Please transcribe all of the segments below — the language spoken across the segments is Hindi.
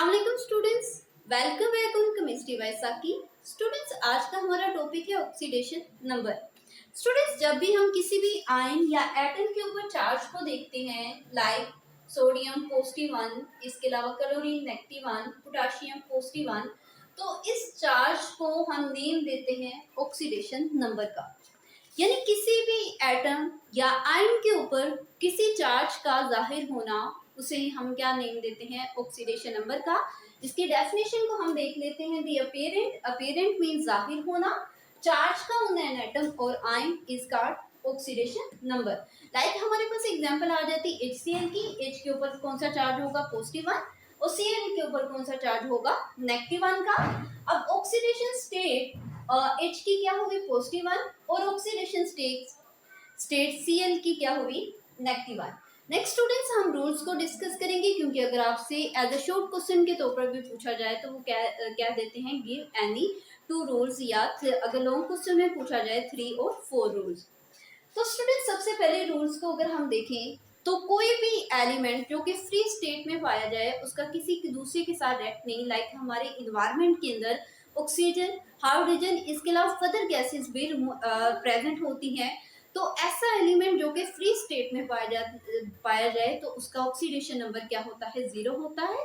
अस्सलाम वालेकुम students, welcome back on chemistry bye साकी। स्टूडेंट्स, आज का हमारा टॉपिक है ऑक्सीडेशन नंबर। स्टूडेंट्स, जब भी हम किसी भी आयन या एटम के ऊपर चार्ज को देखते हैं, लाइक सोडियम +1, इसके अलावा क्लोरीन -1, पोटाशियम +1, तो इस चार्ज को हम नेम देते हैं ऑक्सीडेशन नंबर का। यानी किसी भी एटम या आयन के ऊपर किसी चार्ज का जाहिर होना, उसे हम क्या नेम देते हैं? ऑक्सीडेशन नंबर का। इसकी डेफिनेशन को हम देख लेते हैं। दी अपेरेंट मीन जाहिर होना, चार्ज का ऑन एन एटम और ion is called oxidation number. Like हमारे पास एग्जांपल आ जाती है HCl की। H के ऊपर कौन सा चार्ज होगा? +1, और Cl के ऊपर कौन सा चार्ज होगा? -1 का। अब ऑक्सीडेशन स्टेट H की क्या होगी? +1, और ऑक्सीडेशन स्टेट Cl की क्या होगी? -1। नेक्स्ट स्टूडेंट्स, हम रूल्स को डिस्कस करेंगे, क्योंकि अगर आपसे एज अ शॉर्ट क्वेश्चन के तौर पर भी पूछा जाए तो वो क्या देते हैं? गिव एनी 2 रूल्स, या अगर लॉन्ग क्वेश्चन में पूछा जाए 3 और 4 रूल्स। तो स्टूडेंट, सबसे पहले रूल्स को अगर हम देखें तो कोई भी एलिमेंट जो कि फ्री स्टेट में पाया जाए उसका किसी दूसरे के साथ रिएक्ट नहीं, लाइक हमारे इन्वायरमेंट के अंदर ऑक्सीजन, हाइड्रोजन, इसके अलावा फर्दर गैसेस भी प्रेजेंट होती हैं। तो ऐसा एलिमेंट जो कि फ्री स्टेट में पाया जाए तो उसका ऑक्सीडेशन नंबर क्या होता है? 0 होता है।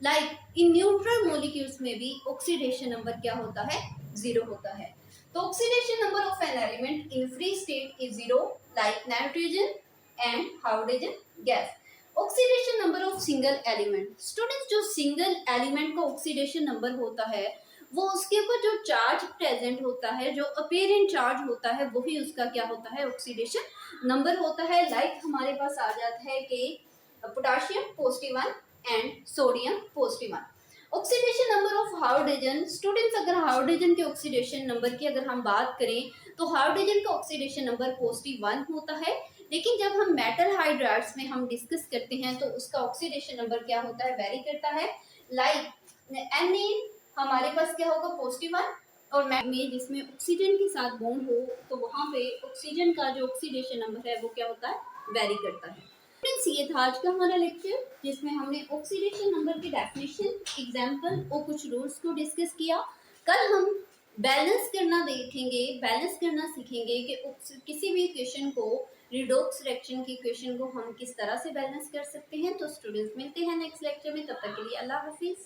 लाइक इन न्यूट्रल मॉलिक्यूल्स में भी ऑक्सीडेशन नंबर क्या होता है? 0 होता है। तो oxidation number of an element in free state is 0, like nitrogen and hydrogen gas. Oxidation number of single element. Students, जो सिंगल एलिमेंट का ऑक्सीडेशन नंबर होता है वो उसके ऊपर जो चार्ज प्रेजेंट होता है, जो अपेरेंट चार्ज होता है, वही उसका क्या होता है? ऑक्सीडेशन नंबर होता है। लाइक हमारे पास आ जाता है कि potassium +1 and sodium +1। Oxidation number of hydrogen. Students, अगर हाइड्रोजन के ऑक्सीडेशन नंबर की अगर हम बात करें तो हाइड्रोजन का ऑक्सीडेशन नंबर +1 होता है, लेकिन जब हम मेटल हाइड्राइड्स में हम डिस्कस करते हैं तो उसका ऑक्सीडेशन नंबर क्या होता है? वेरी करता है। लाइक Na हमारे पास क्या होगा? +1, और में जिसमें ऑक्सीजन के साथ बॉन्ड हो तो वहाँ पे ऑक्सीजन का जो ऑक्सीडेशन नंबर है वो क्या होता है? वेरी करता है। फ्रेंड्स, ये था आज का हमारा लेक्चर, जिसमें हमने ऑक्सीडेशन नंबर की डेफिनेशन, एग्जांपल और कुछ रूल्स को डिस्कस किया। कल हम बैलेंस करना देखेंगे, बैलेंस करना सीखेंगे कि किसी भी इक्वेशन को, रिडॉक्स रिएक्शन की इक्वेशन को हम किस तरह से बैलेंस कर सकते हैं। तो स्टूडेंट्स, मिलते हैं नेक्स्ट लेक्चर में, तब तक के लिए अल्लाह हाफिज।